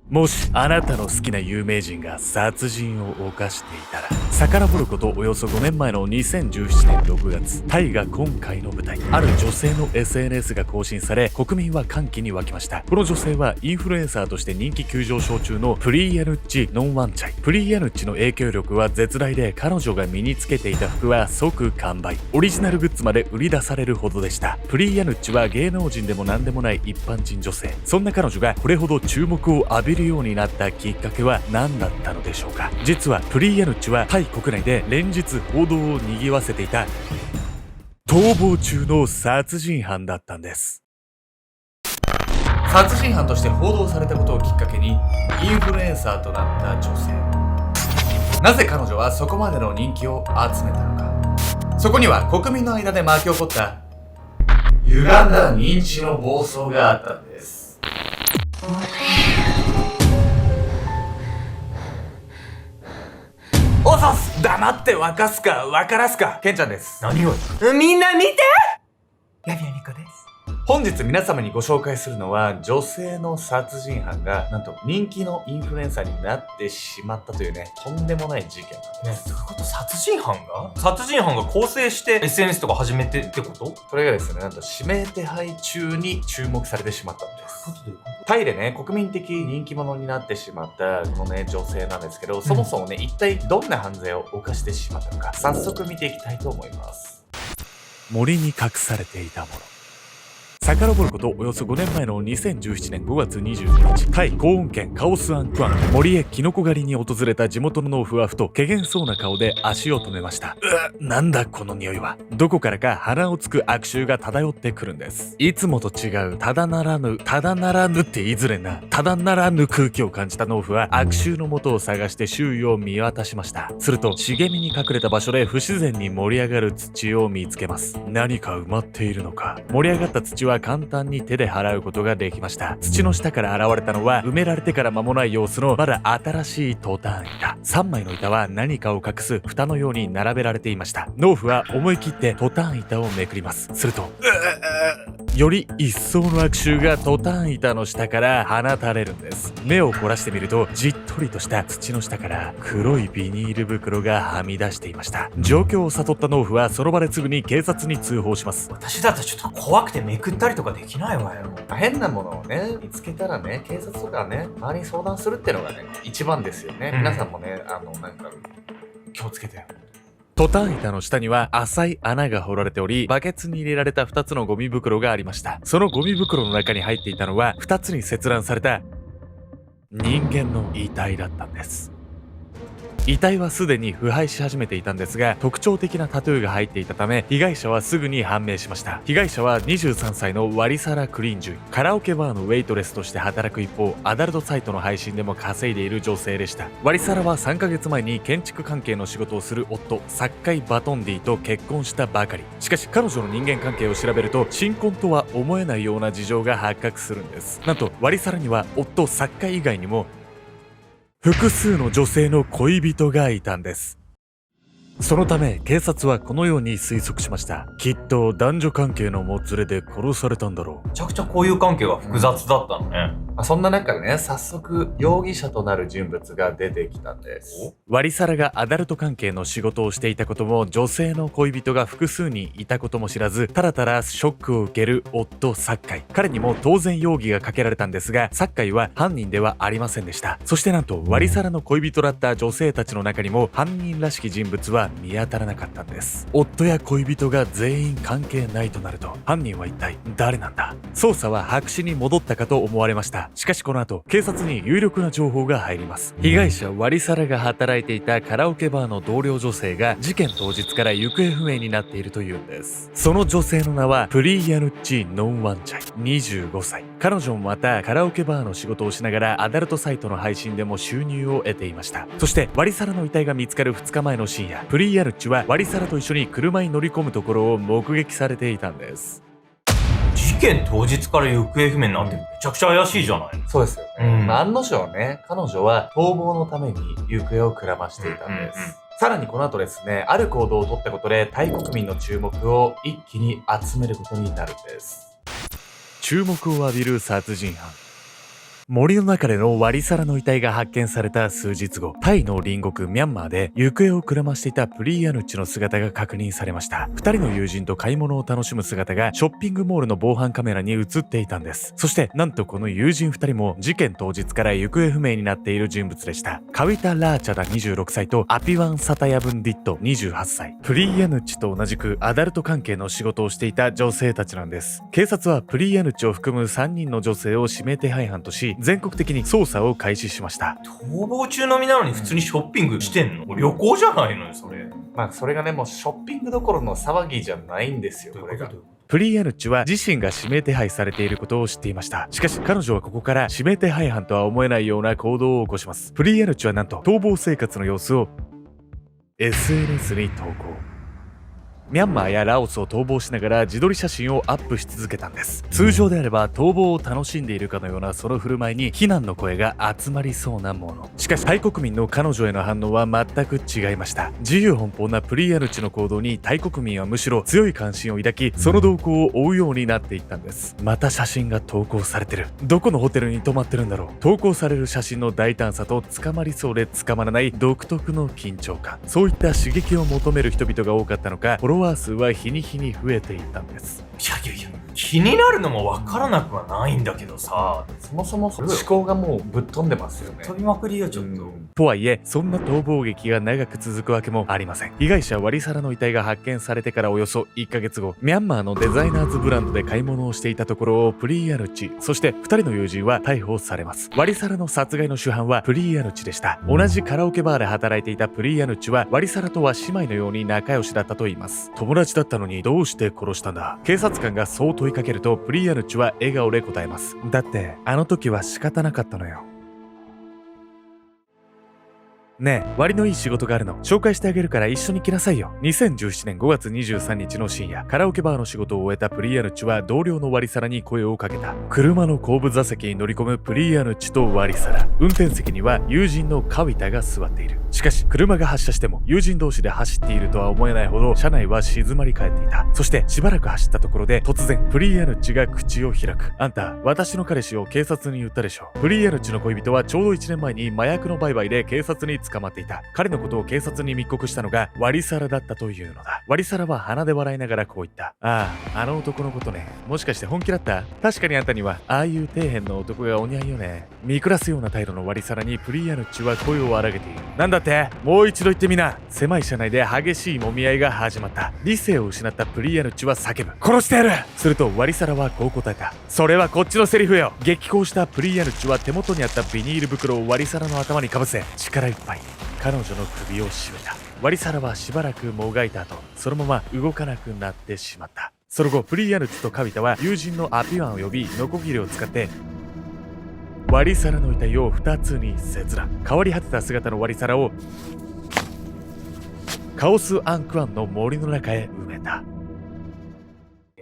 もしあなたの好きな有名人が殺人を犯していたら、遡ることおよそ5年前の2017年6月、タイが今回の舞台、ある女性の SNS が更新され、国民は歓喜に沸きました。この女性はインフルエンサーとして人気急上昇中のプリーヤヌッチ・ノンワンチャイ。プリーヤヌッチの影響力は絶大で、彼女が身につけていた服は即完売、オリジナルグッズまで売り出されるほどでした。プリーヤヌッチは芸能人でも何でもない一般人女性。そんな彼女がこれほど注目を浴びるようになったきっかけは何だったのでしょうか。実はプリーヤヌッチはタイ国内で連日報道を賑わせていた逃亡中の殺人犯だったんです。殺人犯として報道されたことをきっかけにインフルエンサーとなった女性。なぜ彼女はそこまでの人気を集めたのか。そこには国民の間で巻き起こった歪んだ認知の暴走があったんです。おそす、黙って沸かすか沸からすか、ケンちゃんです。何をみんな見て、ヤビヤミコです。本日皆様にご紹介するのは、女性の殺人犯がなんと人気のインフルエンサーになってしまったというね、とんでもない事件なんです。どういうこと？殺人犯が構成して SNS とか始めてってこと？それがですね、なんと指名手配中に注目されてしまったんです。タイでね、国民的人気者になってしまったこのね、女性なんですけど、そもそもね、一体どんな犯罪を犯してしまったのか、早速見ていきたいと思います。森に隠されていたもの。遡ることおよそ5年前の2017年5月29日、タイ高温県カオスアンクアン、森へキノコ狩りに訪れた地元の農夫はふと怪げそうな顔で足を止めました。なんだこの匂いは。どこからか鼻をつく悪臭が漂ってくるんです。いつもと違うただならぬって言いづれな、ただならぬ空気を感じた農夫は悪臭の元を探して周囲を見渡しました。すると茂みに隠れた場所で不自然に盛り上がる土を見つけます。何か埋まっているのか。盛り上がった土は簡単に手で払うことができました。土の下から現れたのは埋められてから間もない様子のまだ新しいトタン板。3枚の板は何かを隠す蓋のように並べられていました。農夫は思い切ってトタン板をめくります。するとより一層の悪臭がトタン板の下から放たれるんです。目を凝らしてみると、じっとりとした土の下から黒いビニール袋がはみ出していました。状況を悟った農夫はその場ですぐに警察に通報します。私だったらちょっと怖くてめくったりとかできないわよ。変なものをね、見つけたらね、警察とかね、周りに相談するってのがね、一番ですよね。皆さんもね、気をつけてよ。トタン板の下には浅い穴が掘られており、バケツに入れられた2つのゴミ袋がありました。そのゴミ袋の中に入っていたのは、2つに切断された人間の遺体だったんです。遺体はすでに腐敗し始めていたんですが、特徴的なタトゥーが入っていたため、被害者はすぐに判明しました。被害者は23歳のワリサラ・クリンジュイ。カラオケバーのウェイトレスとして働く一方、アダルトサイトの配信でも稼いでいる女性でした。ワリサラは3ヶ月前に建築関係の仕事をする夫、サッカイ・バトンディと結婚したばかり。しかし彼女の人間関係を調べると、新婚とは思えないような事情が発覚するんです。なんと、ワリサラには夫、サッカイ以外にも複数の女性の恋人がいたんです。そのため警察はこのように推測しました。きっと男女関係のもつれで殺されたんだろう。めちゃくちゃ交友関係が複雑だったのね。そんな中でね、早速容疑者となる人物が出てきたんです。ワリサラがアダルト関係の仕事をしていたことも、女性の恋人が複数人いたことも知らず、ただただショックを受ける夫サッカイ。彼にも当然容疑がかけられたんですが、サッカイは犯人ではありませんでした。そしてなんとワリサラの恋人だった女性たちの中にも犯人らしき人物は見当たらなかったんです。夫や恋人が全員関係ないとなると、犯人は一体誰なんだ。捜査は白紙に戻ったかと思われました。しかしこの後、警察に有力な情報が入ります。被害者ワリサラが働いていたカラオケバーの同僚女性が事件当日から行方不明になっているというんです。その女性の名はプリーヤヌッチ・ノンワンチャイ、25歳。彼女もまたカラオケバーの仕事をしながらアダルトサイトの配信でも収入を得ていました。そしてワリサラの遺体が見つかる2日前の深夜、プリーヤヌッチはワリサラと一緒に車に乗り込むところを目撃されていたんです。事件当日から行方不明になってめちゃくちゃ怪しいじゃない。そうですよね。案の定ね、彼女は逃亡のために行方をくらましていたんです。さらにこの後ですね、ある行動をとったことでタイ国民の注目を一気に集めることになるんです。注目を浴びる殺人犯。森の中でのワリサラの遺体が発見された数日後、タイの隣国ミャンマーで行方をくらましていたプリーヤヌッチの姿が確認されました。二人の友人と買い物を楽しむ姿がショッピングモールの防犯カメラに映っていたんです。そしてなんとこの友人二人も事件当日から行方不明になっている人物でした。カウィタ・ラーチャダ26歳とアピワン・サタヤブンディット28歳。プリーヤヌッチと同じくアダルト関係の仕事をしていた女性たちなんです。警察はプリーヤヌッチを含む3人の女性を指名手配犯とし、全国的に捜査を開始しました。逃亡中の身なのに普通にショッピングしてんの？旅行じゃないのよ、それ。まあそれがね、もうショッピングどころの騒ぎじゃないんですよ、これが。プリーヤヌッチは自身が指名手配されていることを知っていました。しかし彼女はここから指名手配犯とは思えないような行動を起こします。プリーヤヌッチはなんと逃亡生活の様子を SNS に投稿。ミャンマーやラオスを逃亡しながら自撮り写真をアップし続けたんです。通常であれば逃亡を楽しんでいるかのようなその振る舞いに非難の声が集まりそうなもの。しかしタイ国民の彼女への反応は全く違いました。自由奔放なプリーヤヌッチの行動にタイ国民はむしろ強い関心を抱き、その動向を追うようになっていったんです。また写真が投稿されてる。どこのホテルに泊まってるんだろう。投稿される写真の大胆さと捕まりそうで捕まらない独特の緊張感。そういった刺激を求める人々が多かったのか、フォロワー数は日に日に増えていったんです。いや気になるのも分からなくはないんだけどさ、そもそも思考がもうぶっ飛んでますよね。飛びまくりよちょっと。とはいえそんな逃亡劇が長く続くわけもありません。被害者ワリサラの遺体が発見されてからおよそ1ヶ月後、ミャンマーのデザイナーズブランドで買い物をしていたところをプリーヤヌッチ、そして2人の友人は逮捕されます。ワリサラの殺害の主犯はプリーヤヌッチでした。同じカラオケバーで働いていたプリーヤヌッチはワリサラとは姉妹のように仲良しだったといいます。友達だったのにどうして殺したんだ。警察官がそう問いかけるとプリーヤヌッチは笑顔で答えます。だってあの時は仕方なかったのよ。ねえ、割のいい仕事があるの。紹介してあげるから一緒に来なさいよ。2017年5月23日の深夜、カラオケバーの仕事を終えたプリーヤヌッチは同僚のワリサラに声をかけた。車の後部座席に乗り込むプリーヤヌッチとワリサラ。運転席には友人のカウィタが座っている。しかし、車が発車しても友人同士で走っているとは思えないほど車内は静まり返っていた。そしてしばらく走ったところで突然プリーヤヌッチが口を開く。あんた、私の彼氏を警察に言ったでしょ。プリーヤヌッチの恋人はちょうど1年前に麻薬の売買で警察に捕まっていた。彼のことを警察に密告したのがワリサラだったというのだ。ワリサラは鼻で笑いながらこう言った。ああ、あの男のことね。もしかして本気だった？確かにあんたにはああいう底辺の男がお似合いよね。見下すような態度のワリサラにプリーヤヌッチは声を荒げている。なんだって？もう一度言ってみな。狭い車内で激しい揉み合いが始まった。理性を失ったプリーヤヌッチは叫ぶ。殺してやる！するとワリサラはこう答えた。それはこっちのセリフよ。激高したプリーヤヌッチは手元にあったビニール袋をワリサラの頭にかぶせ、力いっぱい彼女の首を絞めた。ワリサラはしばらくもがいた後、そのまま動かなくなってしまった。その後、プリーヤヌッチとカウィタは友人のアピワンを呼び、ノコギリを使ってワリサラの遺体を2つに切断。変わり果てた姿のワリサラをカオス・アンクアンの森の中へ埋めた。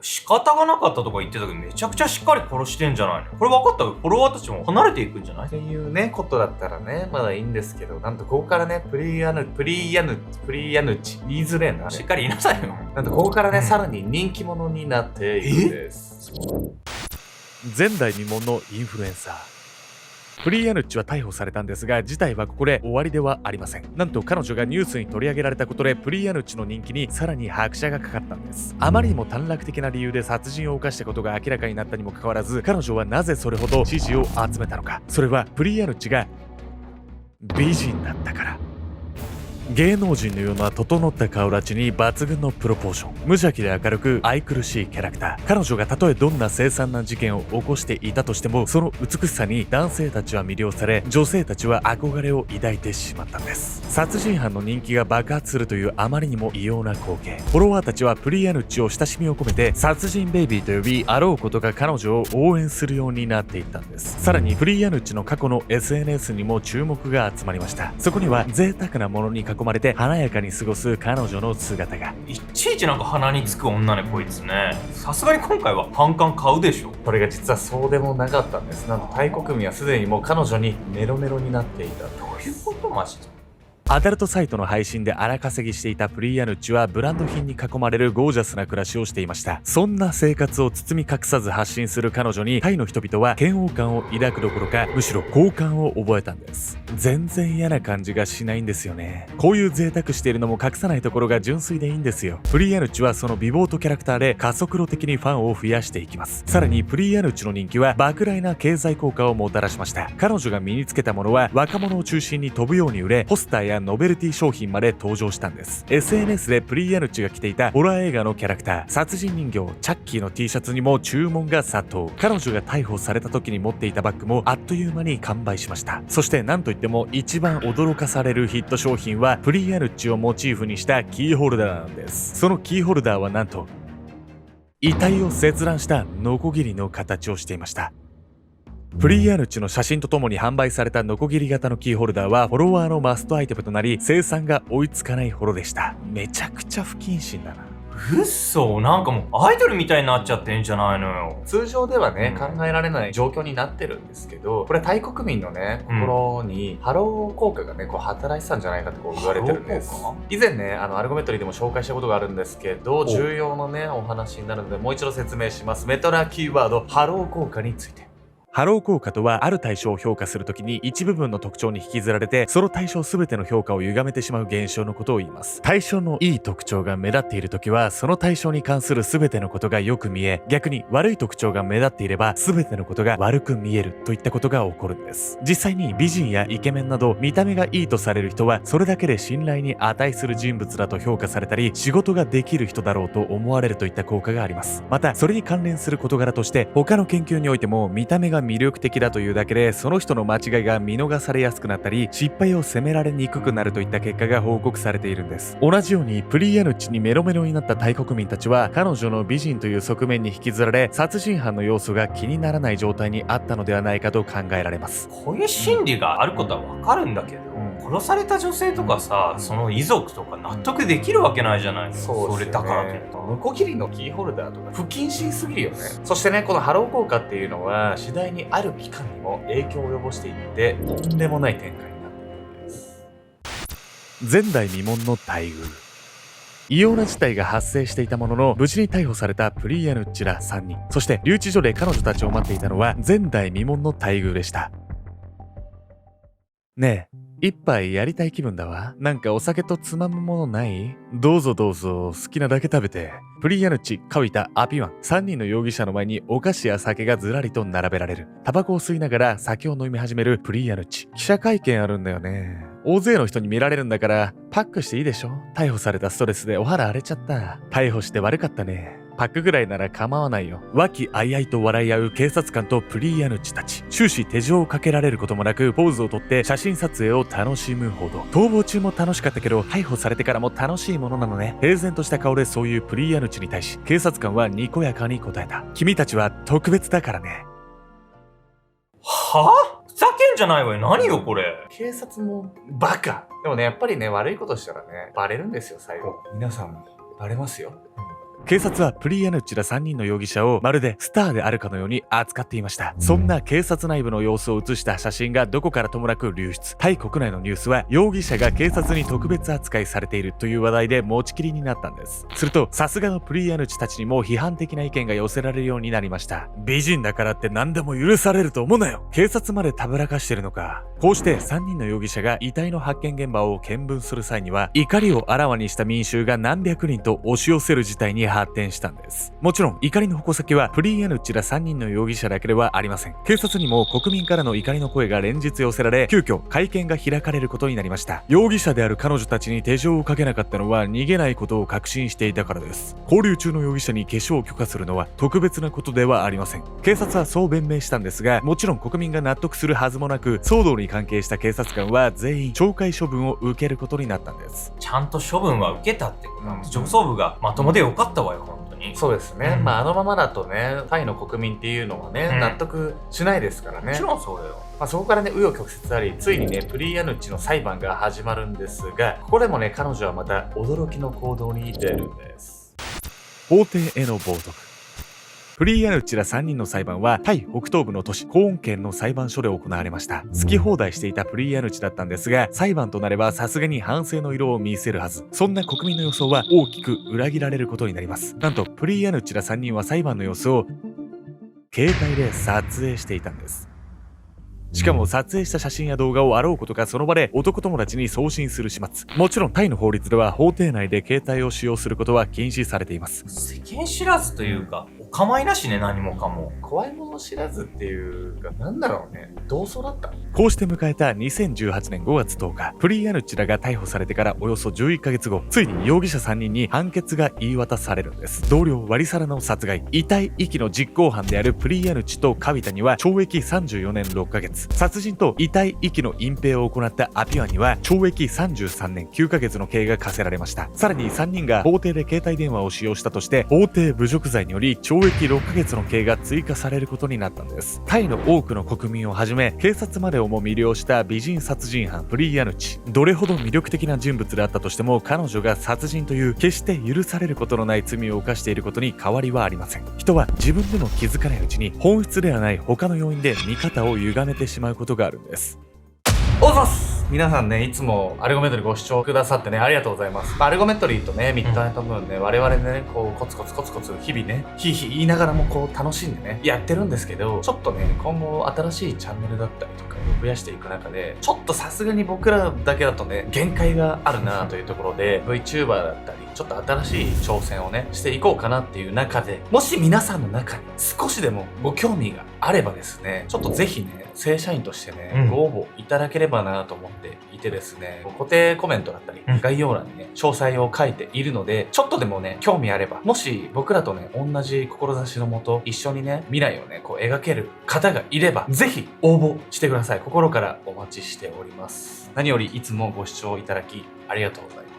仕方がなかったとか言ってたけど、めちゃくちゃしっかり殺してんじゃないの。これ分かったらフォロワーたちも離れていくんじゃないっていうね、ことだったらね、まだいいんですけど、なんとここからね、プリーヤヌッチ、言いづれえな。しっかり言いなさいよ。なんとここからね、さらに人気者になっていくんです。前代未聞のインフルエンサー。プリーヤヌッチは逮捕されたんですが、事態はここで終わりではありません。なんと彼女がニュースに取り上げられたことで、プリーヤヌッチの人気にさらに拍車がかかったんです。あまりにも短絡的な理由で殺人を犯したことが明らかになったにもかかわらず、彼女はなぜそれほど支持を集めたのか。それはプリーヤヌッチが美人だったから。芸能人のような整った顔立ちに抜群のプロポーション、無邪気で明るく愛くるしいキャラクター。彼女がたとえどんな凄惨な事件を起こしていたとしても、その美しさに男性たちは魅了され、女性たちは憧れを抱いてしまったんです。殺人犯の人気が爆発するというあまりにも異様な光景。フォロワーたちはプリーヤヌッチを親しみを込めて殺人ベイビーと呼び、あろうことが彼女を応援するようになっていったんです。さらにプリーヤヌッチの過去の SNS にも注目が集まりました。そこには贅沢なものに囲まれて華やかに過ごす彼女の姿が。いちいちなんか鼻につく女ね、こいつね。さすがに今回は反感買うでしょ。これが実はそうでもなかったんです。なんとタイ国民はすでにもう彼女にメロメロになっていた。どういうことマジで。アダルトサイトの配信で荒稼ぎしていたプリヤヌッチはブランド品に囲まれるゴージャスな暮らしをしていました。そんな生活を包み隠さず発信する彼女にタイの人々は嫌悪感を抱くどころか、むしろ好感を覚えたんです。全然嫌な感じがしないんですよね。こういう贅沢しているのも隠さないところが純粋でいいんですよ。プリヤヌッチはその美貌とキャラクターで加速度的にファンを増やしていきます。さらにプリヤヌッチの人気は莫大な経済効果をもたらしました。彼女が身につけたものは若者を中心に飛ぶように売れ、ポスターやノベルティ商品まで登場したんです。 SNS でプリヤヌッチが着ていたホラー映画のキャラクター殺人人形チャッキーの T シャツにも注文が殺到。彼女が逮捕された時に持っていたバッグもあっという間に完売しました。そして何といっても一番驚かされるヒット商品はプリヤヌッチをモチーフにしたキーホルダーなんです。そのキーホルダーはなんと遺体を切断したノコギリの形をしていました。プリヤヌッチの写真とともに販売されたノコギリ型のキーホルダーはフォロワーのマストアイテムとなり、生産が追いつかないほどでした。めちゃくちゃ不謹慎だな。うっそ、なんかもうアイドルみたいになっちゃってんじゃないのよ。通常ではね、考えられない状況になってるんですけど、これタイ国民のね、心にハロー効果がね、こう働いてたんじゃないかとこう言われてるんです。以前ね、アルゴメトリーでも紹介したことがあるんですけど、重要なね、お話になるので、もう一度説明します。メタラキーワード、ハロー効果について。ハロー効果とは、ある対象を評価するときに一部分の特徴に引きずられて、その対象すべての評価を歪めてしまう現象のことを言います。対象のいい特徴が目立っているときは、その対象に関するすべてのことがよく見え、逆に悪い特徴が目立っていれば、すべてのことが悪く見えるといったことが起こるんです。実際に美人やイケメンなど見た目がいいとされる人は、それだけで信頼に値する人物だと評価されたり、仕事ができる人だろうと思われるといった効果があります。また、それに関連する事柄として、他の研究においても見た目が魅力的だというだけで、その人の間違いが見逃されやすくなったり、失敗を責められにくくなるといった結果が報告されているんです。同じようにプリヤヌッチにメロメロになったタイ国民たちは、彼女の美人という側面に引きずられ、殺人犯の要素が気にならない状態にあったのではないかと考えられます。こういう心理があることはわかるんだけど、殺された女性とかさ、その遺族とか納得できるわけないじゃないの。それだからといってノコギリのキーホルダーとか不謹慎すぎるよね。そしてね、このハロー効果っていうのは次第にある期間にも影響を及ぼしていって、とんでもない展開になっているんです。前代未聞の待遇。異様な事態が発生していたものの、無事に逮捕されたプリヤヌッチら3人。そして留置所で彼女たちを待っていたのは前代未聞の待遇でした。ねえ、一杯やりたい気分だわ。なんかお酒とつまむものない？どうぞどうぞ、好きなだけ食べて。プリヤヌッチ、カウイタ、アピワン、3人の容疑者の前にお菓子や酒がずらりと並べられる。タバコを吸いながら酒を飲み始めるプリヤヌッチ。記者会見あるんだよね。大勢の人に見られるんだから、パックしていいでしょ？逮捕されたストレスでお肌荒れちゃった。逮捕して悪かったね。パックぐらいなら構わないよ。和気あいあいと笑い合う警察官とプリヤヌッチたち。終始手錠をかけられることもなく、ポーズをとって写真撮影を楽しむほど。逃亡中も楽しかったけど、逮捕されてからも楽しいものなのね。平然とした顔でそういうプリヤヌッチに対し、警察官はにこやかに答えた。君たちは特別だからね。はぁ？ふざけんじゃないわよ。何よこれ。警察もバカ。でもね、やっぱりね、悪いことしたらね、バレるんですよ、最後。皆さん、バレますよ。警察はプリヤヌッチら3人の容疑者をまるでスターであるかのように扱っていました。そんな警察内部の様子を映した写真がどこからともなく流出。タイ国内のニュースは容疑者が警察に特別扱いされているという話題で持ちきりになったんです。するとさすがのプリヤヌッチたちにも批判的な意見が寄せられるようになりました。美人だからって何でも許されると思うなよ。警察までたぶらかしてるのか。こうして3人の容疑者が遺体の発見現場を見聞する際には、怒りをあらわにした民衆が何百人と押し寄せる事態に発展したんです。もちろん怒りの矛先はプリヤヌッチら3人の容疑者だけではありません。警察にも国民からの怒りの声が連日寄せられ、急遽会見が開かれることになりました。容疑者である彼女たちに手錠をかけなかったのは逃げないことを確信していたからです。勾留中の容疑者に化粧を許可するのは特別なことではありません。警察はそう弁明したんですが、もちろん国民が納得するはずもなく、騒動に関係した警察官は全員懲戒処分を受けることになったんです。ちゃんと処分は受けたってことなんです。上層部がまともでよかったわよ、本当に。そうですね。あのままだとね、タイの国民っていうのはね、納得しないですからね。もちろんそうだよ。そこからね、紆余曲折あり、ついにね、プリヤヌッチの裁判が始まるんですが、ここでもね、彼女はまた驚きの行動に出るんです。法廷への冒涜。プリーヤヌッチら3人の裁判はタイ北東部の都市コーン県の裁判所で行われました。好き放題していたプリーヤヌッチだったんですが、裁判となればさすがに反省の色を見せるはず。そんな国民の予想は大きく裏切られることになります。なんとプリーヤヌッチら3人は裁判の様子を携帯で撮影していたんです。しかも撮影した写真や動画をあろうことかその場で男友達に送信する始末。もちろんタイの法律では法廷内で携帯を使用することは禁止されています。世間知らずというか、お構いなしね、何もかも。怖いもの知らずっていうか、なんだろうね。同窓だった。こうして迎えた2018年5月10日、プリーヤヌッチらが逮捕されてからおよそ11ヶ月後、ついに容疑者3人に判決が言い渡されるんです。同僚ワリサラの殺害、遺体遺棄の実行犯であるプリーヤヌッチとカビタには懲役34年6ヶ月、殺人と遺体遺棄の隠蔽を行ったアピュアには懲役33年9ヶ月の刑が課せられました。さらに3人が法廷で携帯電話を使用したとして法廷侮辱罪により懲役6ヶ月の刑が追加されることになったんです。タイの多くの国民をはじめ警察までをも魅了した美人殺人犯プリーヤヌッチ。どれほど魅力的な人物であったとしても、彼女が殺人という決して許されることのない罪を犯していることに変わりはありません。人は自分でも気づかないうちに本質ではない他の要因で見方を歪めてしまうことがあるんです。おざす。皆さんね、いつもアルゴメトリーご視聴くださってね、ありがとうございます。アルゴメトリーとね、ミッドナイトムーンね、我々ね、こう、コツコツ日々ね、ヒーヒー言いながらもこう、楽しんでね、やってるんですけど、ちょっとね、今後新しいチャンネルだったりとかを増やしていく中で、ちょっとさすがに僕らだけだとね、限界があるなというところで、VTuber だったり、ちょっと新しい挑戦をね、していこうかなっていう中で、もし皆さんの中に少しでもご興味があればですね、ちょっとぜひね、正社員としてね、ご応募いただければなと思っていてですね、固定コメントだったり、概要欄にね、詳細を書いているので、ちょっとでもね、興味あれば、もし僕らとね、同じ志のもと、一緒にね、未来をね、こう描ける方がいれば、ぜひ応募してください。心からお待ちしております。何よりいつもご視聴いただき、ありがとうございます。